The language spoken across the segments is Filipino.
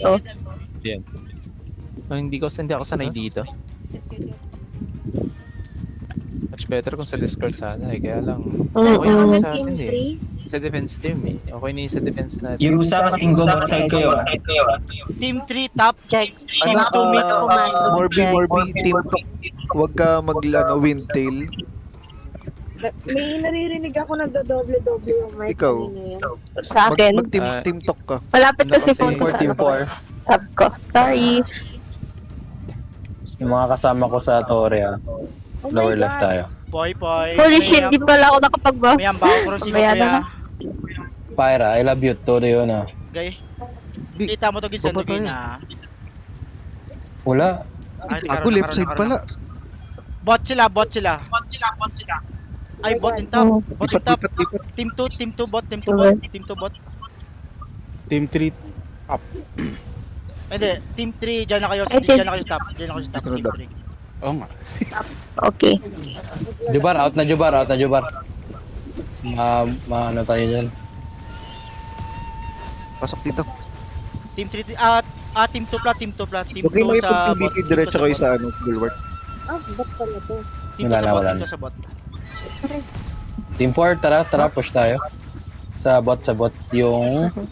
to. Yan. Hindi ako sanay dito. Much better kung sa Discord sana eh. Kaya lang, okay lang sa atin eh. Sa defense team eh. Okay na yung sa defense natin. Yurusa, kasing go bot side kayo ah. Team 3 top. Check. Ano, Team 2 mid commando. Morbi, team talk. Huwag ka windtail. May naririnig ako nagdo-doble-doble yung mic. Ikaw. kanina yun. Sa akin. Team talk ka. Malapit Ano kasi kasi, phone ko sa Team 4. tab ko. Sorry. Yung mga kasama ko sa Torre Oh my lower left God. tayo. Boy. Holy shit, di pala ako nakapag-buff. May ambaw ko rin si Mamaya Kuya. na. Pyra, I love you, Torre yun ah. Gay. Kita mo to gid sa Baba lugin tayo. na. Wala. Ako left side pala. Bot sila. Ay, bot in top. Bot in top. Lipat. Team 2 bot. Team 2 bot. Team 3. Hindi, team 3 diyan na kayo. Ay, Diyan na kayo sa top. Diyan na kayo sa top. Sunod Team up. 3. Oo nga. Okay. Jubar, out na Jubar. Ano tayo dyan? Pasok dito. Team 3 team 2 plat. Team 2 Huwag kayo 2 may sa pag-PVP bot. diretso kayo sa bulwark. Ba't pala to? Team 2 Wala na, sa bot. wala Team na. 2 sa bot. Team 4, tara, push tayo. Sa bot, yung... Okay.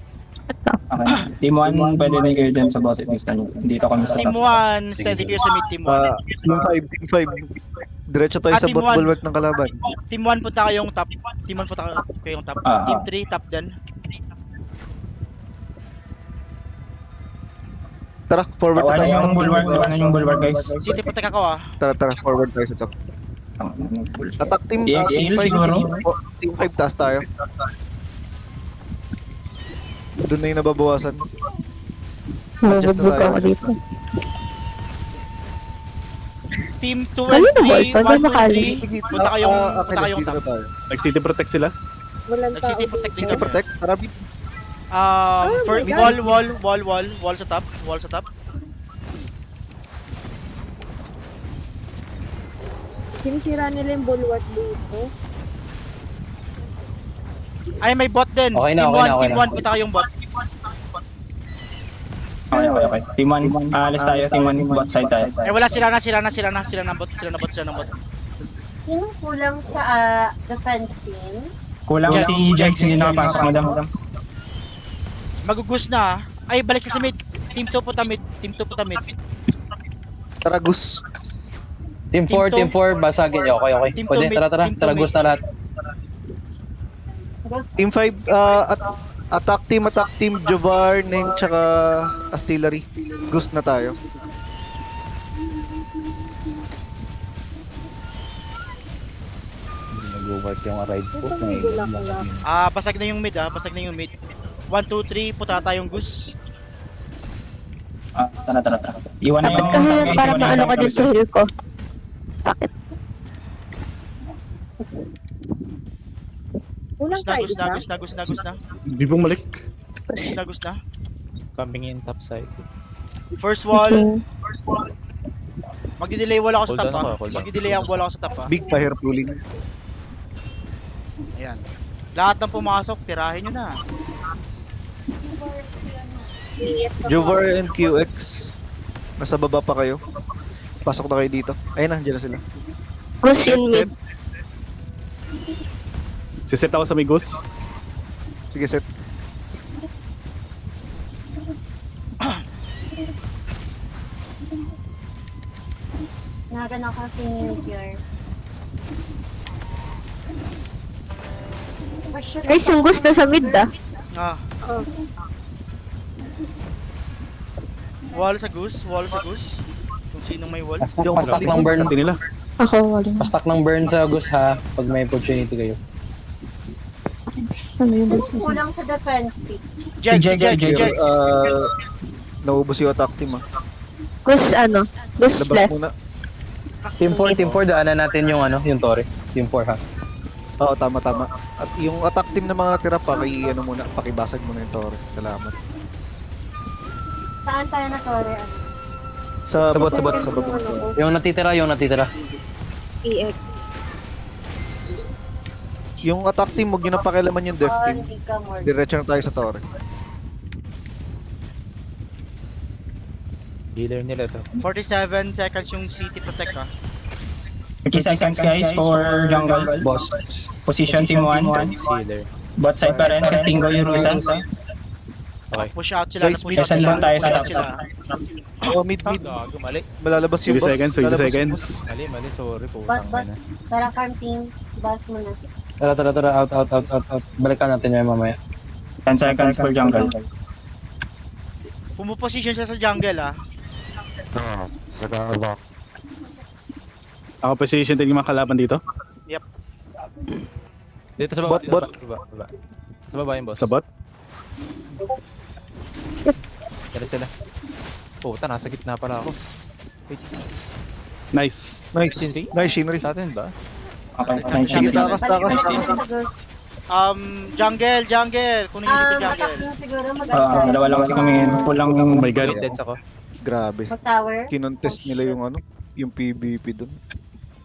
Team 1, pwede din kayo dyan sa bot at least. Dito kami sa Team top. 1, steady kayo sa mid. Team 1. Team 5. Diretso tayo sa Team one. bulwark ng kalaban. Team 1 punta kayong top. Team 1 punta kayong top. Ah. Team 3 top din. Tara, forward Gawa na na tayo. yung bulwark guys. City protect ako ah. Tara, forward tayo sa top. Attack team, EXL siguro? Team 5 taas tayo. Doon na yung nababawasan. Adjust na Nabubog tayo. ako dito. Team 2 Kanino and ba? 3, Ikaw 1, din 2, makali. 3. Sige, Punta kayong Achilles, dito top. na tayo. Nag-city protect sila. Walang tao. City protect City dito. protect, tara bit. First, my God. wall sa top. Wall sa top. Sinisira nila yung bulwark dito. Ay, may bot din. Okay na, Team okay 1, na, okay Team na. 1, punta kayong bot. Okay. Team 1, alis tayo. Team 1, bot side tayo. Eh, wala sila na bot. Sinong kulang sa defense team? Kulang Yeah. si Jax, hindi nakapasok madam. Magugus na. Ay, balik sa mid. Team 2 punta mid. Tara, Gus. Team 4, Team Team 4, basagin nyo. Okay. Team Pwede, two mid, tara. team two Tara, mid. gusto na lahat. Ghost, Team 5, attack team, Jovar, Neng, tsaka Astillery. Gus na tayo. Nag-work yung ride ko. Ito may gulak-gulak. Basag na yung mid. 1, 2, 3, punta tayong goose. Tara. Iwan na yung... Kasi para maano ka dyan sa heal ko. Bakit? Kulang ka isa? Goose na. Di bumalik. Goose na. Camping in top side. First wall. Okay. Magdi-delay wall ako sa top Hold on ako, ah. hold on. Magdi-delay ang wall ako sa top ah. Big fire pooling. Ayan. Lahat ng pumasok, tirahin nyo na. Jovar and QX. Nasa baba pa kayo. Pasok na kayo dito. Ayun na, dyan na sila. Who's in mid? Siset ako sa Migos. Sige, set. nagan ako si Nuclear. Guys, yung gusto sa mid ah. Wall sa goose. Kung sinong may wall. Pastak ng burn. Hindi nila. Ako, wala. Pastak ng burn sa Gus ha. Pag may opportunity kayo. Sinong kulang sa defense team? Jet. Naubos yung attack team ah. Gus ano? Gus Labas left. muna. Team 4, daanan natin yung yung Torre. Team 4 ha. Oo, tama. At yung attack team na mga natira pa, pakibasag muna yung Torre. Salamat. Saan tayo na Torre? Sa Sabot. Yung natitira. EX. Yung attack team, huwag nyo na pakialaman yung def team. Hindi ka more. Diretso na tayo sa Torre. Healer nila to. 47 seconds yung city protect ah. 30 seconds guys for jungle. Boss. Position team 1. Healer. Bot side pa rin, Castingo, Yurusa. Okay. Push out sila. Guys, push out Saan sila. lang tayo sa Push out top? sila. Oh, mid. Gago, mali. Malalabas yung 20 boss. seconds, 20 Lalabas yung seconds. Mali, sorry po. Boss, boss. Tara, farm team. Boss mo na. Tara. Out. Balikan natin yung mamaya. 10 seconds for jungle. Pumuposition siya sa jungle ah. Ako position din yung mga kalaban dito. Dito sa baba. Bot. Baba. Sa baba yung boss. Sa bot. Dali sila. Puta, nasa gitna pala ako. Wait, Nice. Nice. Nice, Shinri. sa atin ba? Okay, Sige, takas. Balik sa ghost. Jungle. Kunin niyo dito jungle. Attack team siguro mag-attack. Dalawa lang kasi kami. Kulang Oh my god. Wait, deads ako. Grabe. Mag-tower. Kinontest nila yung ano, yung PvP dun.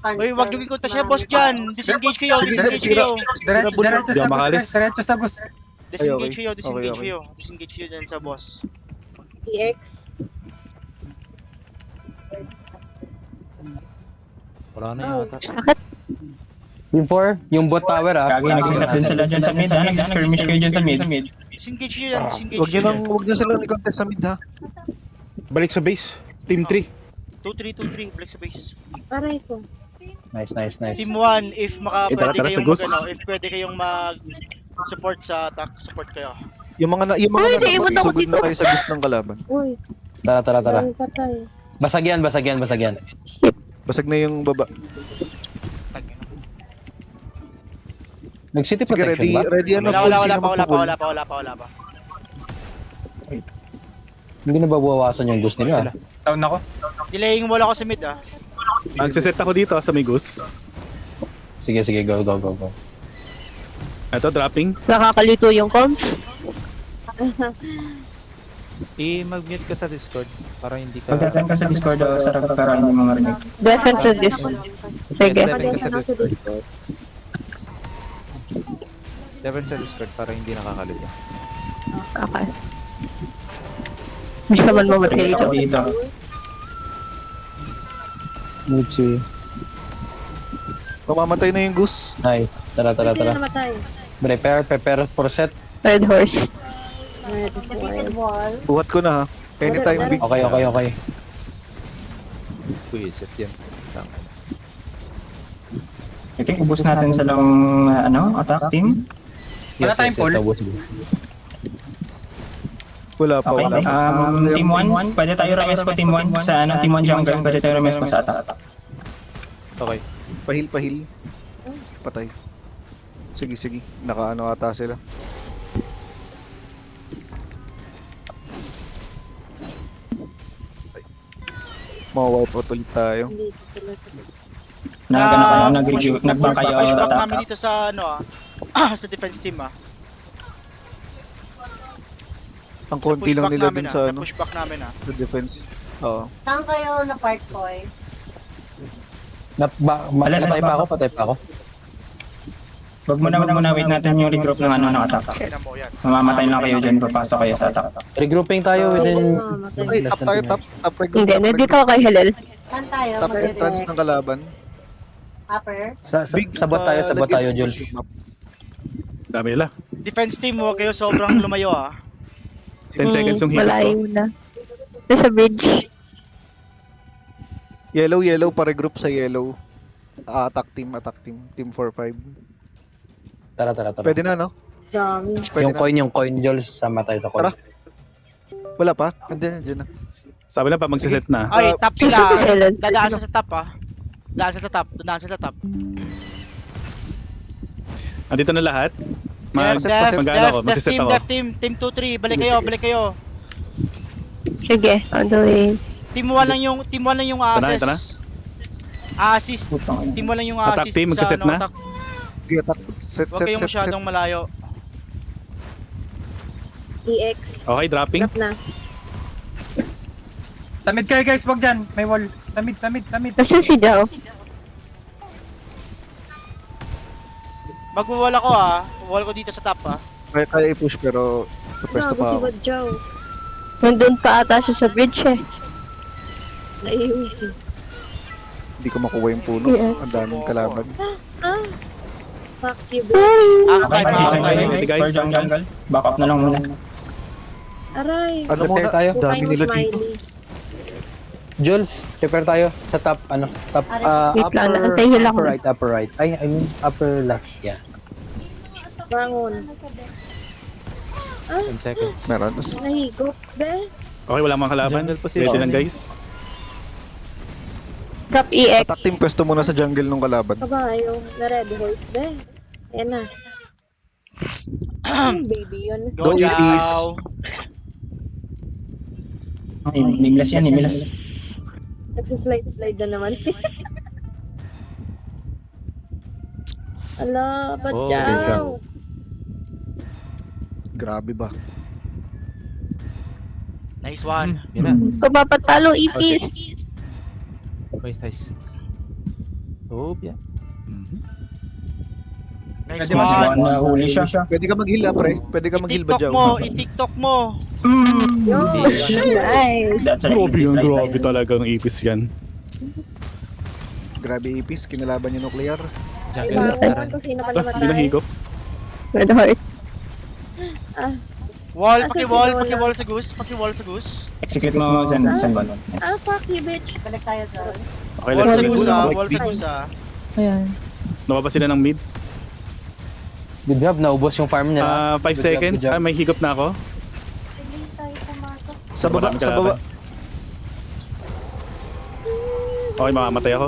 Cancel. Uy, wag niyo ikunta siya boss dyan. Disengage kayo. Disengage kayo. Di ako makalis. Disengage kayo. Okay, okay. Disengage kayo dyan sa boss. EX. Wala na yata. Yung 4, yung bot tower ah. Gagi, nagsisap din sila dyan sa mid ha. Nagsiskirmish kayo dyan sa mid. Disengage kayo dyan. Disengage Huwag kayo. huwag niyo sila i-contest sa mid ha. Balik sa base. Team 3. 2-3, black sa base. Aray ko. Nice. Team 1, if Tara, pwede sa kayong Gus. if pwede kayong support sa attack, support kayo. Yung mga Ay, di, imot ako sugod dito. na kayo sa gusto ng kalaban. Uy, Tara. dami patay. Basag yan. Basag na yung baba. Nag-city Sige, protection ba? ready ano, Wala Paul, sino pa. magpupul? Hindi na babawasan yung gusto nila. Down ako. Delaying wall ako sa mid ah. Magsiset ako dito sa Migus. Sige, go. Ito, dropping. Nakakalito yung comms. Mag-mute ka sa Discord para hindi ka... Pag-defend ka sa Discord, sarap para hindi mo marinig. Defense sa this. Sige. Defend ka sa Nasa Discord. Discord. Defend sa Discord para hindi nakakalito. Okay. Hindi naman mamatay Dito. dito. Mutsu. Mamamatay na yung goose. Nice. Tara. Sino namatay? Prepare for set. Red horse. Red Defeated Forest. wall. Buhat ko na ha. Anytime big. Okay. Puisip yan. I think ubus natin sa lang attack team. Wala tayong pull. Wala pa, Okay. wala pa. Team 1, pwede tayo remes po team 1 sa team 1 jungle, pwede tayo remes po sa attack. Okay. Pahil. Patay. Sige. Nakaano ata sila. Mawipe out ulit tayo. Dito sila sa Nag-back kayo Pushback attack. namin dito sa sa defense team ah. Ang konti lang nila dun sa ano, Pushback namin ah. sa defense. Oo. Saan kayo na part boy? Patay pa ako. Wag mo na wait natin yung regroup ng attack. Tignan mo yan. Mamamatay lang kayo dyan, papasok kayo sa attack. Regrouping tayo within... Mamatay. Ay, top tayo, top regroup. Hindi, nandito ako kay Helel. Saan tayo? Top entrance ng kalaban. Upper? Sabot tayo, Jules. Dami nila. Defense team, huwag kayo sobrang lumayo ah. 10 seconds yung hit ko. Malayo na. Nasa bridge. Yellow, pa-regroup sa yellow. Attack team. Team 4-5. Tara. Pwede na, no? dami. Pwede na. Yung coin, Jules, sama tayo sa coin. Tara. Wala pa? Andiyan na. Sabi lang pa magsiset na. Ay, top Susunod sila. si Helel. Dadaan sa top ah. Dadaan sa top. Andito na lahat. Def, Mag-ano ako, magsiset ako. Team 2-3, balik kayo. Sige, on the way. Team 1 lang yung Ito na. assist. Team 1 lang yung assist. Attack team, magsiset na? Sige, attack. Set. Huwag kayong masyadong malayo. EX. Okay, dropping. Drop na. Sa mid kayo guys, wag dyan. May wall. Sa mid. Nasaan si Jao? Magwawala ko ah. Wall ko dito sa top ah. Kaya i-push pero pwesto Gago pa si ako. Badjaw. Nandun pa ata siya sa bridge eh. Naiiwisi. Hindi ko makuha yung puno. Ang daming kalaban. Fuck you, bitch. Ako Okay, tayo, okay, ako tayo. okay, for jungle. Back up na lang muna. Aray. Ano Prepare muna? tayo. Dami nila dito. Jules, prepare tayo sa top, top, Wait lang, naantay nila ako. upper right. Ay, I mean, upper left, yeah. Bangon. 10 seconds. Meron. Nahigop, be. Okay, wala mga kalaban. Jungle position. Ready lang guys. Drop EX. Attack team, pwesto muna sa jungle nung kalaban. Kabayo. Na red horse, be. Ayan na. Baby yun. Go, Go, Iris. Jao. Nameless yan, nameless. Nagsislide na naman. Ala, ba't Oh, Jao? Grabe ba? Nice one. Yun na. Kung papatalo, ipis. Nice. Oh, yeah. Nice Pwede mas one. one na huli siya. Pwede ka mag-heal pre. Pwede ka mag-heal ba, I-tiktok Jao? mo, i-tiktok mo. Nice. That's a Grabe yung right, grabe right. talagang ipis yan. Grabe ipis, kinalaban yung nuclear. Jungle Ewan ko sino pa Ah, hindi namatay. nahigop. Red horse. Wall, Asa paki-wall, si Lola? paki-wall sa goose, paki-wall sa goose. Execute mo, send ball. Ah, fuck you, bitch. Balik tayo doon. Okay, Wall let's sa go. goose, Let's go. wall sa goose, ah. Ayan. Nawaba sila ng mid. Good job, naubos yung farm nila. 5 seconds. Good job. May higop na ako. Balik tayo pumasok. Sa baba, Maraming sa baba. Okay, mamamatay ako.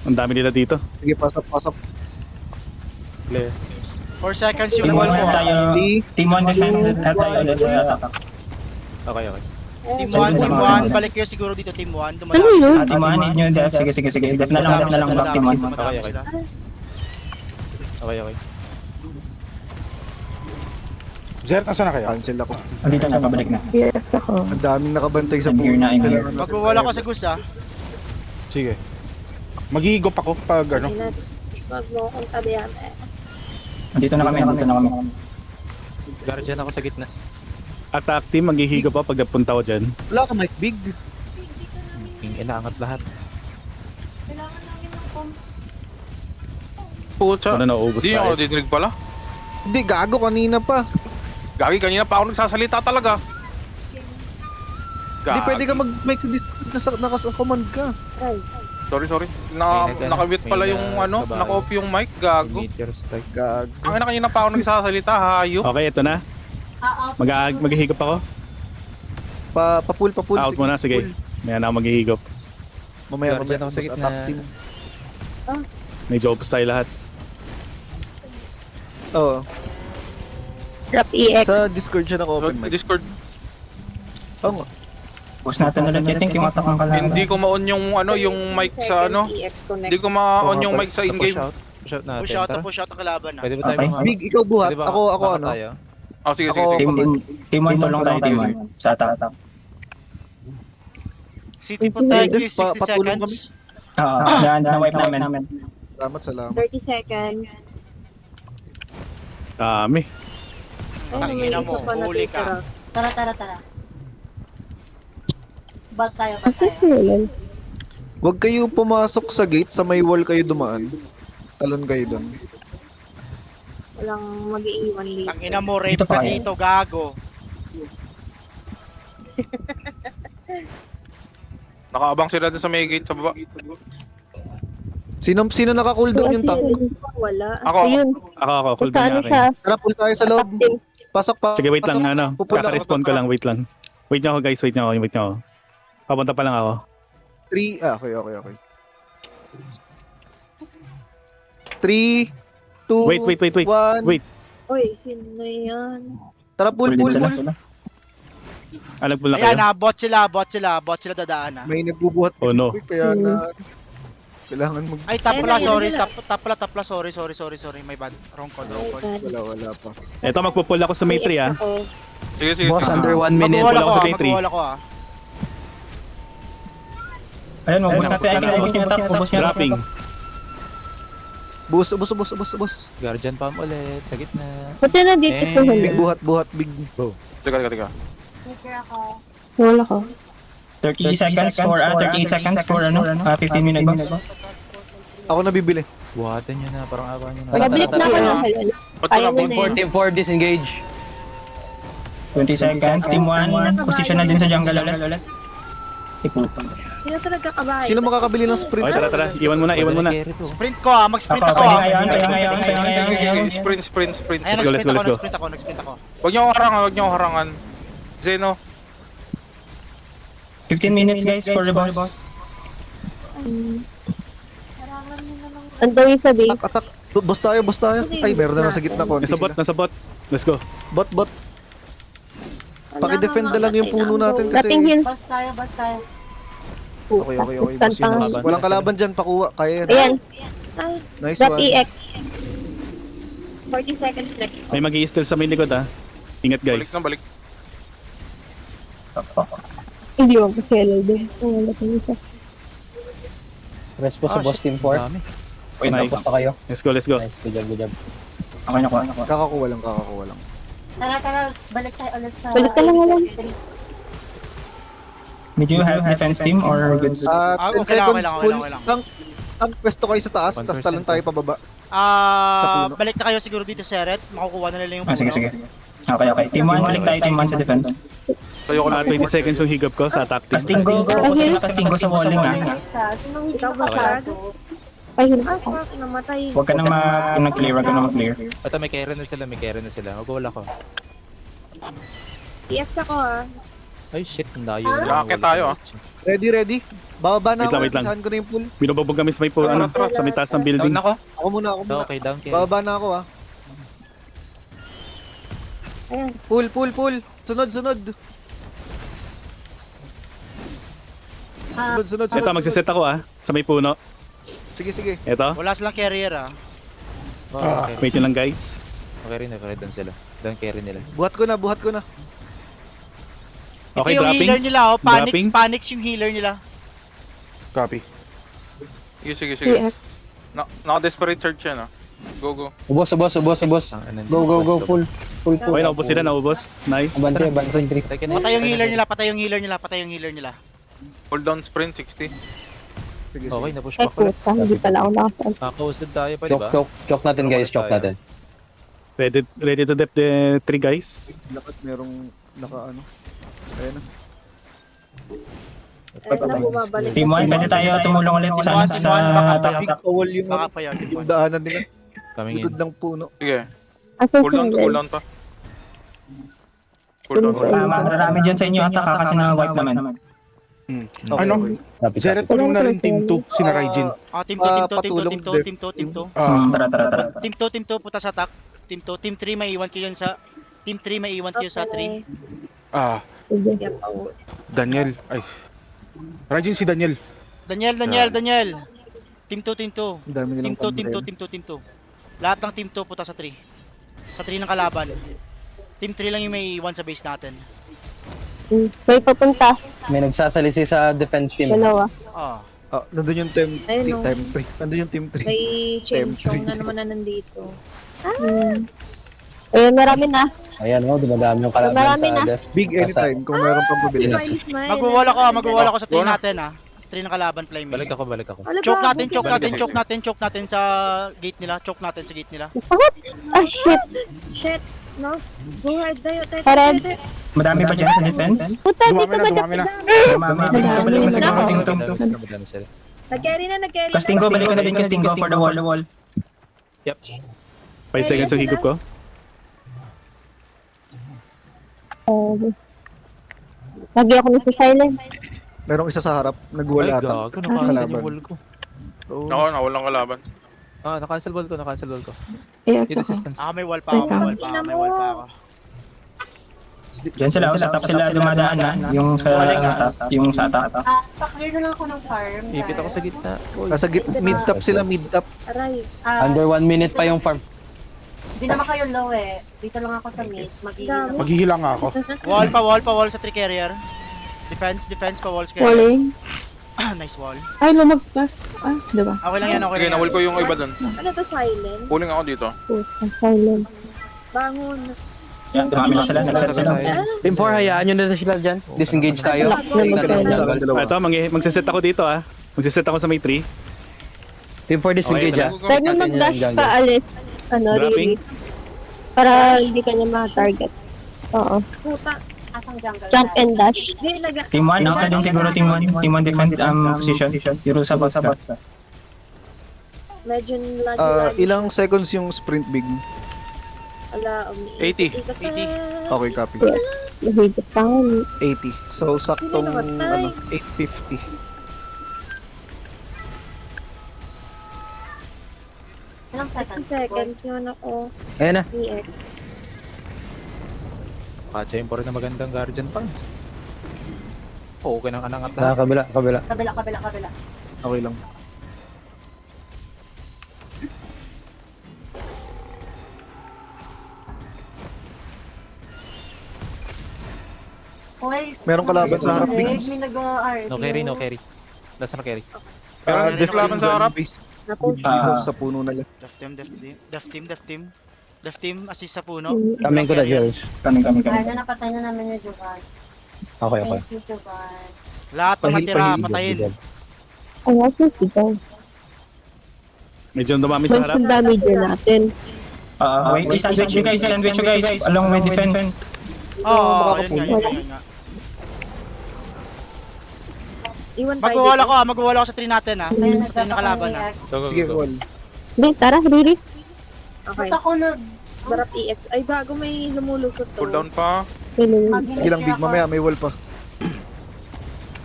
Ang dami nila dito. Sige, pasok. Clear. 4 seconds Team yung wall 1 mo. tayo. Team 1 defend tayo ulit sa attack. Okay. Team Sige, 1, team sige. 1, balik kayo siguro dito, team 1. Ano yun? Team 1, need nyo def. Sige. Def na lang, back team 1. Okay. Zer, nasaan na kayo? Cancel ako. Dito na, pabalik na. EX ako. Ang daming nakabantay sa I'm here na, I'm here. Kailangan natin- Magwawala ko sa goose, ah. Sige. Mag-iigop ako pag ano. Wag mo akong tabihan, eh. Dito na kami. Guardian ako sa gitna. Attack team, maghihigop pa pag napunta ko dyan. Wala ka, Mike Big. Inaangat lahat. Kailangan namin ng comms. Pucha. Ano na, ubus Hindi ako tayo. didinig pala. Hindi, gago kanina pa. Gagi, kanina pa ako nagsasalita talaga. Hindi, Gagi. pwede ka mag-mic sa Discord, naka-command ka. Ay. Sorry. May Nakabit pala may yung ano, babae. naka-off yung mic, gago. Meteor strike. Gago. Ang ina kanina pa ako nagsasalita, hayop. Okay, ito na. Maghihigop ako. Pa-pull. Out sige, muna, sige. pull. May na ako maghihigop. Mamaya, Guardian ako sa mas gitna. attack team. Medyo opus tayo lahat. Oo. Drop EX. Sa Discord siya naka-open mic. Discord, Oo nga. Push natin ulit. I think yung attack ng kalaban. hindi ko ma-on yung ano, yung mic sa ano. Hindi ko ma-on yung mic sa in-game. Push out natin. Push out ang kalaban, ah. Pwede ba tayo Okay. mga... Big, ikaw buhat. Pwede ba Ako baka ano. tayo? Oh, sige. Ako- Team 1 tulong tayo, team 1. Sa attack. City po tayo, Def, 60 patulong seconds. Na-wipe namin. Salamat. 30 seconds. Dami. Ay, Ang may ina isa mo, pa huli ka. natitira. Tara. Bot tayo. Huwag kayo pumasok sa gate, sa may wall kayo dumaan. Talon kayo doon. Walang mag-iiwan dito. Ang ina mo, rape Dito pa ka kayo. dito, gago. Nakaabang sila dun sa may gate sa baba. Sino naka-cooldown yung top? Wala. Ako. Ayun. Ako, cool Punta din ano akin. siya. Tara, pull tayo sa loob. Attack team. Pasok pa. Sige, wait lang, ano. Pupula ako, Kaka-respond ko tara. lang, wait lang. Wait nyo ako, guys, wait nyo ako. Papunta pa lang ako. 3, okay. 3, 2, Wait. 1. Wait. Uy, sino yan? Tara, pull. Sila. Alag po na Ayan, kayo. bot sila dadaan, ah. May nagbubuhat. Oh, no. Kaya na, kailangan mag... Ay, tap Ayun pala, na, yun sorry. na. Tap pala, sorry. My bad. Wrong call. Wala pa. Ito, magpupull ako sa May 3, ah. Sige. Boss, under 1 minute. Wala Magwawala ako ko, sa May 3. magwawala ko, ah. Ayun, ubos natin. Ubos nyo attack. Dropping. Bus. Guardian pump ulit. Sa gitna. Punta na dito sa Big huli. buhat, big. Teka. Sneaker ako. Wala ko. 30 seconds for, 38 seconds for 15 minute boss. Ako nabibili. Buhatan nyo na, parang awa nyo na. Ay, Pabalik na ako ng hello. Ba't Ayaw ko mo na na Team 4, disengage. 20 seconds, team 1, position na din sa jungle ulit. Iputo. Sino talaga kabahay? Sino makakabili ng sprint? Okay, tara, tara. Iwan mo na, iwan mo na. Sprint ko mag-sprint Ako, ako. pwede ngayon. Sprint. Ayan, Let's go, let's go, nag-sprint let's go. Nag-sprint ako. Huwag niyo ako harangan. Zeno. 15 minutes guys for the boss. Harangan nyo na lang. Ang dami sa base. Atak. Boss tayo. Ay, meron na nasa gitna ko. Nasa bot. Let's go. Bot. Paki-defend na lang yung puno natin Dating kasi... heal. Bas tayo. Okay. Boss yun. Tantang. Walang kalaban dyan, pakuha. Kaya yan. Ayan, Ay, Nice drop one. EX. 40 seconds left. May mag-i-steal sa main likod, ha. Ingat, Balik guys. na balik. Hindi mo pa hello din. Wala pa nito. Rest po sa boss team 4. Dami. Wait, Nice. Pa kayo. Let's go, let's go. Nice, good job. Okay na ko. Kakakuha lang. Tara, balik tayo ulit sa... Balik ka lang, alam. Did you have defense team or goods? 10 okay seconds lang. full. Ang pwesto kayo sa taas, 1% tas talon tayo pababa. Sa puno. Balik na kayo siguro dito sa red. Makukuha na nila yung puno. Sige. Okay. Team 1, balik tayo team 1 sa defense. Tayo ko lang. 20 seconds yung higop ko sa attack team. Castingo, focus na Castingo sa walling Sinong hindi Ikaw ba, nakapasok? Ay, heal Ay, ako. fuck, namatay. Huwag ka nang mag-clear. Ito, may carry na sila. Mag-wall ako. EX ako ah. Ay, shit. Ang layo. Racket tayo, Ready? Bababa na ako. Wait lang. Saan ko na yung pool? Binubabog kami sa may po, sa may taas ng building. Down ako. Ako muna. Okay, down kayo. Bababa na ako Ayan. Pool. Sunod. Sunod. Ito, magsiset ako, sa may puno. Sige. Ito. Wala silang carrier Okay. Wait nyo lang, guys. Okay rin, down sila. Down carry nila. Buhat ko na. Okay, Ito yung dropping. healer nila, Dropping. Panics yung healer nila. Copy. Sige. EX. Naka-desperate search yan ah. Go. Ubos. Go, full. Okay, naubos sila, Nice. Abante, 3. Patay yung healer nila. Hold down sprint 60. Sige. Okay, na-push Ay, back ulit. puta. Hindi pala ako nakasal. Naka-hosted tayo pa, di ba? Choke natin guys, choke natin. Ready to dep the 3 guys. Dapat merong naka. Ayan na. Ayun na, bumabalik. Team 1, pwede tayo tumulong ulit sa top. Big wall yung Baka pa yun. yung daanan nila. Coming Likod in. ng puno. Sige. Asan Cool si down Helen? pa. Cool down. Marami dyan sa inyo ata kasi na-wipe naman. Okay, Ano? okay. Zeret ko na rin team 2, sina Raijin. Team patulong 2. Tara. Team 2 punta sa attack. Team 2, Team 3 may iwan kayo sa Team 3 may iwan kayo sa 3. Sige. Yep. Daniel. Ay. Raijin si Daniel. Daniel. Team 2. Ang dami nilang Team 2. Lahat ng Team 2 punta sa 3. Sa 3 ng kalaban. Team 3 lang yung may iwan sa base natin. May papunta. May nagsasalisi sa defense team. Dalawa. Nandun yung team Ayun, no. 3. Nandun yung team 3. May chong na naman na nandito. Ayun, marami na. Ayan, dumadami yung kalaban Marami na. sa def. Big anytime kung meron pang pabili. Smile. Magwawala ako sa 3 Go na. natin 3 ng kalaban play me. Balik ako. Choke natin sa gate nila. Choke natin sa gate nila. Ah, shit. Shit. No? Go ahead, tayo. Red. Madami pa dyan sa defense? Puta, dito ba Dumami na. Dumami. Balik na siguro team 2. Madami sila. Nag-carry na. Castingo, balik ka na din Castingo for the wall. Yep. 5 seconds yung higop ko. Lagi ako na sa silent. Merong isa sa harap. Nag-wall Ay, ata. gago. Na-cancel Kalaban. yung wall ko. Ako, walang kalaban. Na-cancel wall ko. EX Need ako. assistance. May wall pa ako. Diyan sila, sa top sila dumadaan na. Yung sa top. Pa-clear na lang ako ng farm. Ipit ako sa gitna. Nasa mid-top sila, mid-top. Aray. Under 1 minute pa yung farm. Hindi naman kayo low eh. Dito lang ako sa mid. Mag-iilang. Maghihila nga ako. Wall sa 3 carrier. Defense pa walls carrier. Walling. Nice wall. Ay, lumagpas. Ah, diba? Okay lang yan. Sige, nawal ko yung iba dun. Ano to, silent? Pulling ako dito. Puta, silent. Bangon. Yan, dumami na sila. Nagset sila. Team 4, hayaan nyo na sila dyan. Disengage tayo. Lock na Tingnan mag-sell. yung jungle. Dalawa. Ito, magsiset ako dito ah. Magsiset ako sa may 3. Team 4, disengage ah. Pwede Natin mag-dash yung jungle. pa alis. Ano, Dropping? really. Para hindi ka niya ma-target. Oo. Puta. Asang jungle Jump tayo? and dash. Di, Team 1, out na din siguro Team 1. Team 1 defend position. Hero sa bot. medyo lagi. Ilang seconds yung sprint big? Ala, 80. 80. Okay, copy. Mahigit pa nga. 80. So, saktong, ano, 850. Ilang 60 seconds? seconds yun ako. Ayan na. DX. Kachain pa rin na magandang guardian pa. Okay nang anangat Ah, na. kabila. Kabila. Okay lang. Hoy, Meron kalaban sa harap, Big, Big. may nag-RT. No carry, no carry. Last na carry. Pero hindi kalaban sa harap. Base. Naku, Dito sa puno nila. Def team, assist sa puno. Kaming ko na, Jules. Kami. Ay, napatay na namin yung Juvan. Okay. Thank you, Juvan. Lahat ng Pahil, natira, pahil. patayin. Ang asin sigaw. Medyo dumami sa harap. Mas damage natin. Wait, sandwich you guys. Along with defense. Oo, yun nga. iwan tayo Magwawala ko sa 3 natin ah. Kaya 3 na kalaban ah. Sige, wall. Hindi, tara, Riri. Okay. Puta ko na. Darap EX. Ay, bago may lumulusot to. Cooldown pa. Sige lang, Big. Mamaya may wall pa.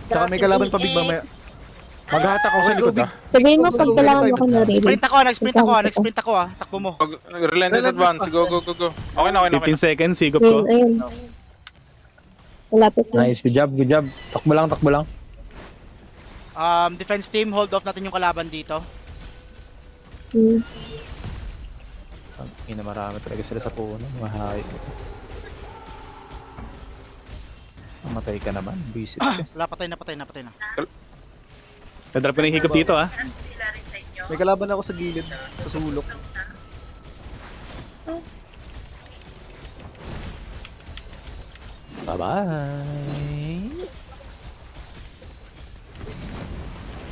Tsaka may kalaban pa, Big, mamaya. Maghahatak ako sa likod ah. Sabihin mo pag kailangan mo ko na Riri. Nag-sprint ako ah. Takbo mo. Pag relentless advance. Go. Okay na. 15 seconds, sigop ko. Ayun. Malapit na. Nice, good job. Takbo lang. Defense team, hold off natin yung kalaban dito. Ina marami talaga sila sa puno. Mga hayop. Matay ka naman. Visit ka. Wala, patay na. Nadrop ko na yung higop dito ah. May kalaban ako sa gilid. Sa sulok. Bye-bye.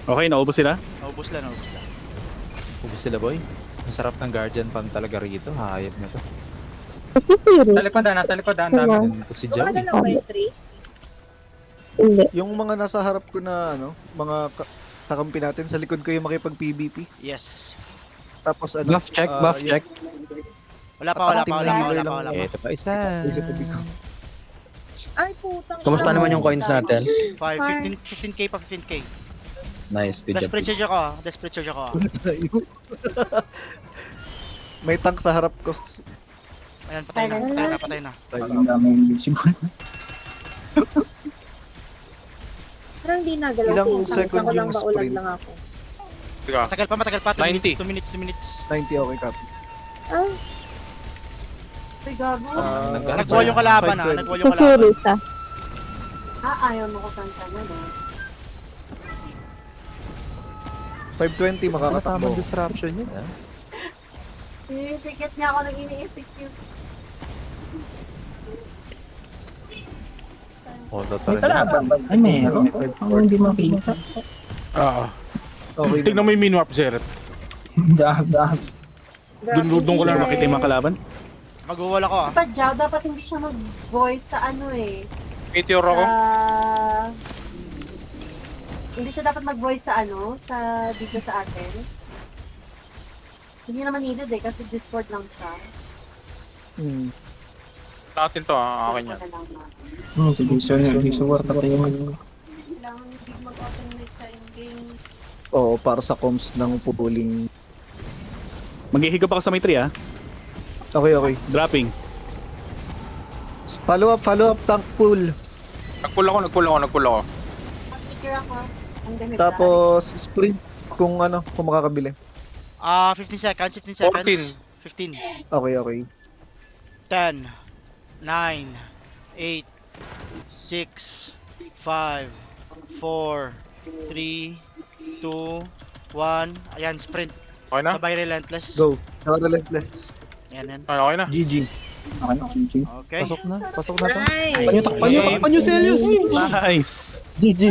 Okay, naubos sila. Naubos lang. Ubus sila, boy. Ang sarap ng guardian pan talaga rito. Hayop na to. Kasi Riri. Nasa likodan. Ano? Ito si Baka Joey. na lang kayo 3. Hindi. Yung mga nasa harap ko na, ano, mga kakampi natin, sa likod ko yung makipag-PVP. Yes. Tapos, ano, Buff check. Wala pa. Ito pa isa. Ay, putang. Kamusta naman yung coins natin? 15k pa 15k. Nice, good job. Desperate charge ako ah. may tank sa harap ko. Ayan, patay na. Ang daming visible. Parang di nagalaw. Ilang si Tang. second Ako lang yung maulag sprint? lang ako. Sige. Matagal pa. 90. 2 minutes. 90, okay, copy. Ay, Ay, gago. Nag-wall yung kalaban ah. Susurus ah. Ayaw mo ko kanta na ba? 520 Ano makakatakbo. tamang disruption yun, ha? Sinisikit niya ako nang ini-execute. Hold out May rin. kalaban. Ay, meron. Ako hindi makita. Okay, Tignan mo yung minimap, Zeret. Dahab. Doon ko lang Makita yung mga kalaban. Mag-wall ako ah. Dapat Jao, dapat hindi siya mag-voice sa ano eh. Meteor ako. Hindi siya dapat mag-voice sa ano, sa dito sa atin. Hindi naman needed eh, kasi Discord lang siya. Natin to ah. Akin yan. Sige, so worth it yung Kailangan hindi mag-automate sa in-game. Oo, para sa comms ng pupuling. Maghihigop ako sa may 3 ah. Okay. Dropping. Follow up, tank pull. Nagpull ako. Mag-sticker ako. Ang gamit Tapos, sprint kung makakabili. 15 seconds. 15. Okay. 10, 9, 8, 6, 5, 4, 3, 2, 1. Ayan, sprint. Okay na? Sabay relentless. Go. Relentless. Yan. Ay, okay na. GG. Okay. Pasok na to. Nice. Takpan nyo, Celius! Nice. GG.